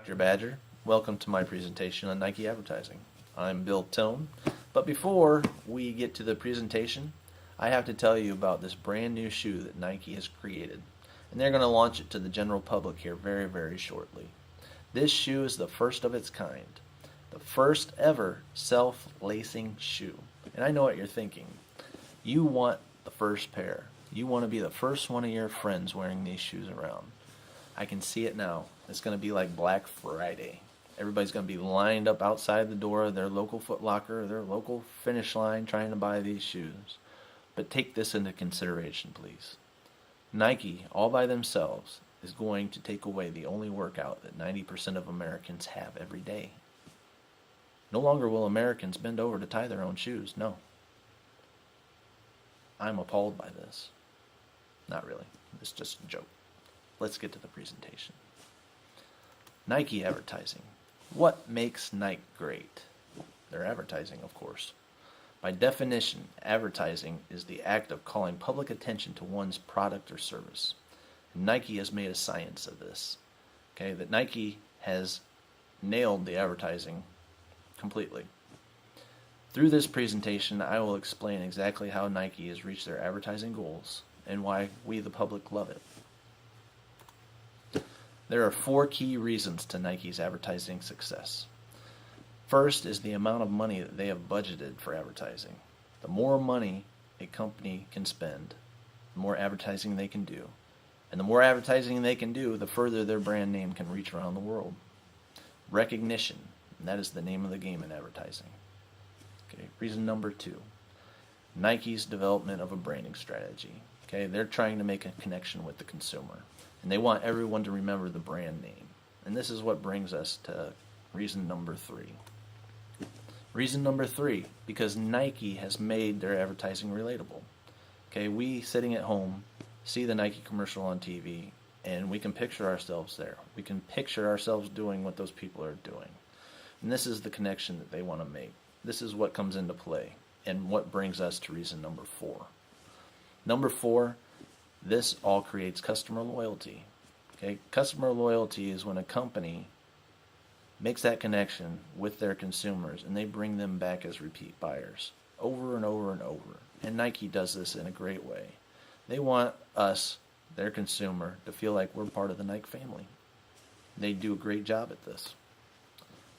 Dr. Badger. Welcome to my presentation on Nike advertising. I'm Bill Tone, but before we get to the presentation, I have to tell you about this brand new shoe that Nike has created, and they're going to launch it to the general public here very, very shortly. This shoe is the first of its kind, the first ever self-lacing shoe. And I know what you're thinking. You want the first pair. You want to be the first one of your friends wearing these shoes around. I can see it now. It's going to be like Black Friday. Everybody's going to be lined up outside the door of their local Foot Locker, their local Finish Line, trying to buy these shoes. But take this into consideration, please. Nike, all by themselves, is going to take away the only workout that 90% of Americans have every day. No longer will Americans bend over to tie their own shoes. No. I'm appalled by this. Not really. It's just a joke. Let's get to the presentation. Nike advertising. What makes Nike great? Their advertising, of course. By definition, advertising is the act of calling public attention to one's product or service. And Nike has made a science of this. Okay, that Nike has nailed the advertising completely. Through this presentation, I will explain exactly how Nike has reached their advertising goals and why we, the public, love it. There are 4 key reasons to Nike's advertising success. First is the amount of money that they have budgeted for advertising. The more money a company can spend, the more advertising they can do. And the more advertising they can do, the further their brand name can reach around the world. Recognition, and that is the name of the game in advertising. Okay, reason number 2, Nike's development of a branding strategy. Okay, they're trying to make a connection with the consumer, and they want everyone to remember the brand name. And this is what brings us to reason number 3. Reason number 3, because Nike has made their advertising relatable. Okay, we sitting at home see the Nike commercial on TV, and we can picture ourselves there. We can picture ourselves doing what those people are doing. And this is the connection that they want to make. This is what comes into play, and what brings us to reason number 4. Number 4, this all creates customer loyalty. Okay, customer loyalty is when a company makes that connection with their consumers and they bring them back as repeat buyers over and over and over. And Nike does this in a great way. They want us, their consumer, to feel like we're part of the Nike family. They do a great job at this.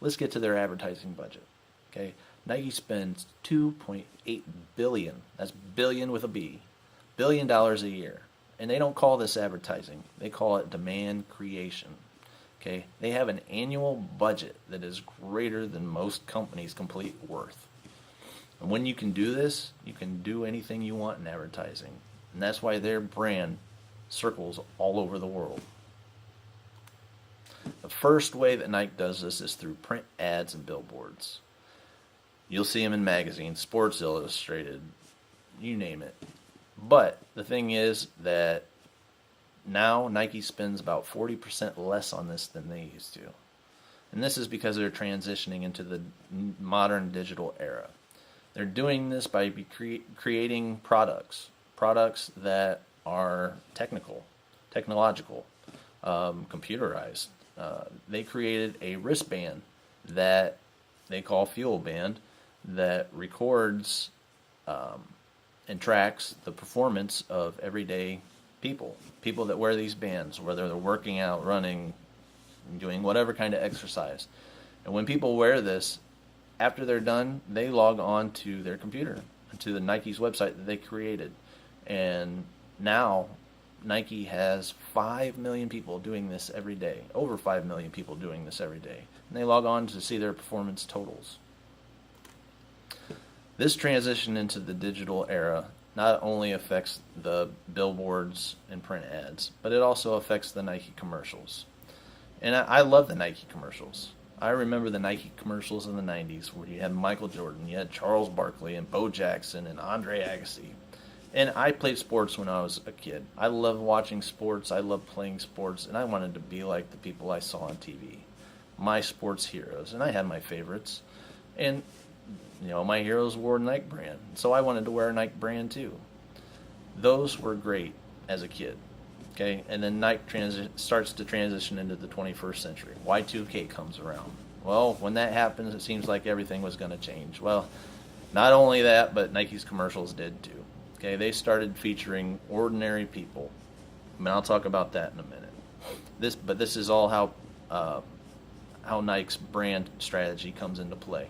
Let's get to their advertising budget. Okay, Nike spends $2.8 billion, that's billion with a B, $1 billion a year. And they don't call this advertising. They call it demand creation. Okay, they have an annual budget that is greater than most companies' complete worth. And when you can do this, you can do anything you want in advertising. And that's why their brand circles all over the world. The first way that Nike does this is through print ads and billboards. You'll see them in magazines, Sports Illustrated, you name it. But the thing is that now Nike spends about 40% less on this than they used to. And this is because they're transitioning into the modern digital era. They're doing this by creating products that are technological, computerized. They created a wristband that they call Fuel Band that records and tracks the performance of everyday people that wear these bands, whether they're working out, running, doing whatever kind of exercise. And when people wear this, after they're done, they log on to their computer, to the Nike's website that they created. And now Nike has 5 million people doing this every day, over 5 million people doing this every day. And they log on to see their performance totals. This transition into the digital era not only affects the billboards and print ads, but it also affects the Nike commercials. And I love the Nike commercials. I remember the Nike commercials in the 90s where you had Michael Jordan, you had Charles Barkley and Bo Jackson and Andre Agassi. And I played sports when I was a kid. I loved watching sports, I loved playing sports, and I wanted to be like the people I saw on TV. My sports heroes, and I had my favorites. And my heroes wore Nike brand, so I wanted to wear a Nike brand too. Those were great as a kid. Okay, and then Nike starts to transition into the 21st century. Y2K comes around. Well, when that happens, it seems like everything was going to change. Well, not only that, but Nike's commercials did too. Okay, they started featuring ordinary people. I mean, I'll talk about that in a minute. This is all how Nike's brand strategy comes into play.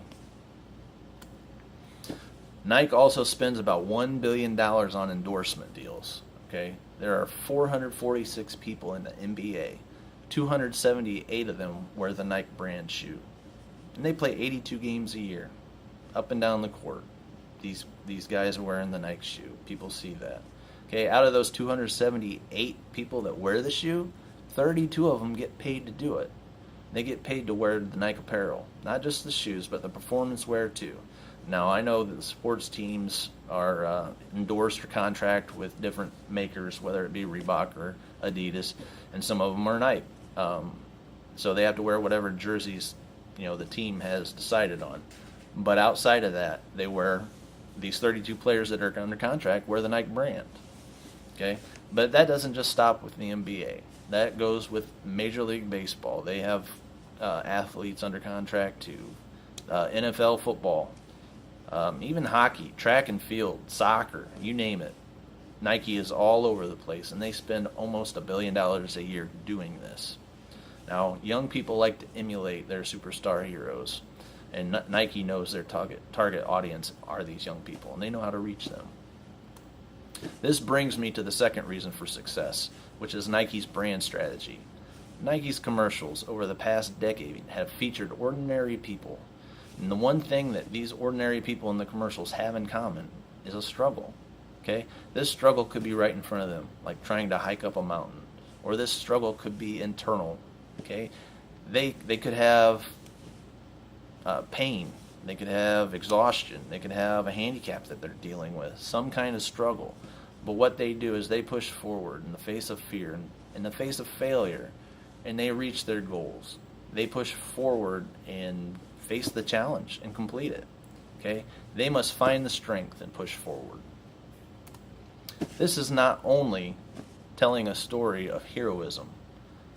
Nike also spends about $1 billion on endorsement deals. Okay, there are 446 people in the NBA. 278 of them wear the Nike brand shoe, and they play 82 games a year, up and down the court. These guys are wearing the Nike shoe. People see that. Okay, out of those 278 people that wear the shoe, 32 of them get paid to do it. They get paid to wear the Nike apparel, not just the shoes, but the performance wear too. Now, I know that the sports teams are endorsed or contract with different makers, whether it be Reebok or Adidas, and some of them are Nike. So they have to wear whatever jerseys the team has decided on. But outside of that, they wear, these 32 players that are under contract wear the Nike brand. Okay, but that doesn't just stop with the NBA. That goes with Major League Baseball. They have athletes under contract too. NFL football, even hockey, track and field, soccer, you name it. Nike is all over the place, and they spend almost $1 billion a year doing this. Now, young people like to emulate their superstar heroes, and Nike knows their target audience are these young people, and they know how to reach them. This brings me to the second reason for success, which is Nike's brand strategy. Nike's commercials over the past decade have featured ordinary people, and the one thing that these ordinary people in the commercials have in common is a struggle. Okay, this struggle could be right in front of them, like trying to hike up a mountain, or this struggle could be internal. Okay, they could have pain, they could have exhaustion, they could have a handicap that they're dealing with, some kind of struggle. But what they do is they push forward in the face of fear, in the face of failure, and they reach their goals. They push forward and face the challenge and complete it. Okay, they must find the strength and push forward. This is not only telling a story of heroism,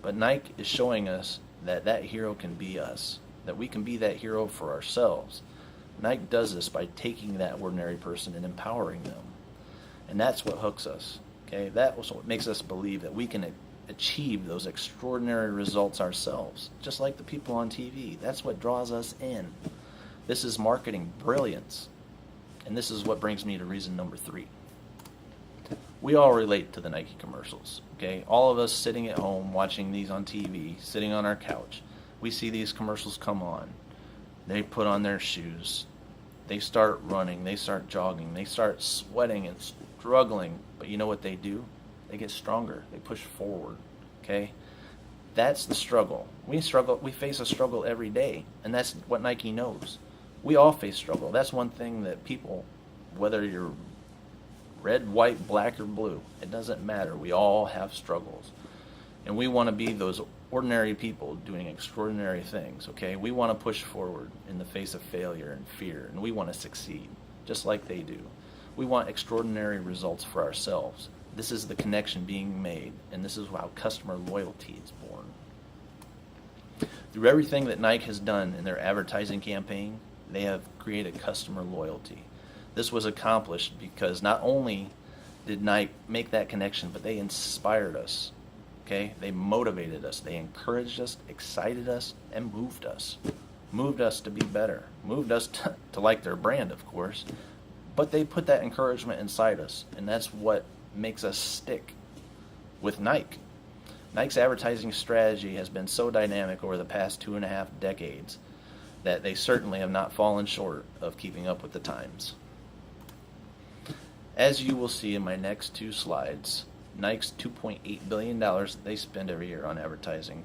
but Nike is showing us that that hero can be us, that we can be that hero for ourselves. Nike does this by taking that ordinary person and empowering them. And that's what hooks us. Okay, that's what makes us believe that we can achieve those extraordinary results ourselves, just like the people on TV. That's what draws us in. This is marketing brilliance. And this is what brings me to reason number 3. We all relate to the Nike commercials. Okay, all of us sitting at home watching these on TV, sitting on our couch, we see these commercials come on. They put on their shoes. They start running. They start jogging. They start sweating and struggling. But you know what they do? They get stronger. They push forward. Okay? That's the struggle. We face a struggle every day, and that's what Nike knows. We all face struggle. That's one thing that people, whether you're red, white, black, or blue, it doesn't matter. We all have struggles. And we want to be those ordinary people doing extraordinary things, okay? We want to push forward in the face of failure and fear, and we want to succeed, just like they do. We want extraordinary results for ourselves. This is the connection being made, and this is how customer loyalty is born. Through everything that Nike has done in their advertising campaign, they have created customer loyalty. This was accomplished because not only did Nike make that connection, but they inspired us. Okay? They motivated us. They encouraged us, excited us, and moved us. Moved us to be better. Moved us to like their brand, of course. But they put that encouragement inside us, and that's what makes us stick with Nike. Nike's advertising strategy has been so dynamic over the past 2.5 decades that they certainly have not fallen short of keeping up with the times. As you will see in my next 2 slides, Nike's $2.8 billion that they spend every year on advertising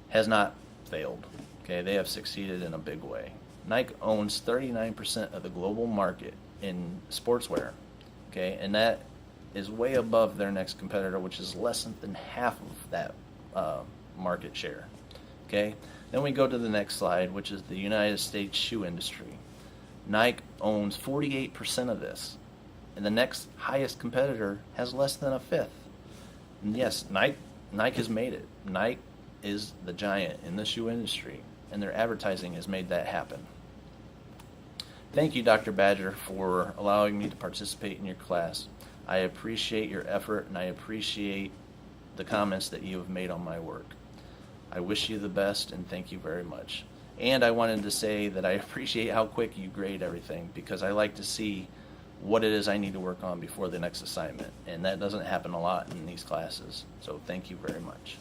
has not failed. Okay, they have succeeded in a big way. Nike owns 39% of the global market in sportswear. Okay, and that is way above their next competitor, which is less than half of that market share. Okay, then we go to the next slide, which is the United States shoe industry. Nike owns 48% of this, and the next highest competitor has less than a fifth. And yes, Nike has made it. Nike is the giant in the shoe industry, and their advertising has made that happen. Thank you, Dr. Badger, for allowing me to participate in your class. I appreciate your effort, and I appreciate the comments that you have made on my work. I wish you the best, and thank you very much. And I wanted to say that I appreciate how quick you grade everything, because I like to see what it is I need to work on before the next assignment, and that doesn't happen a lot in these classes. So thank you very much.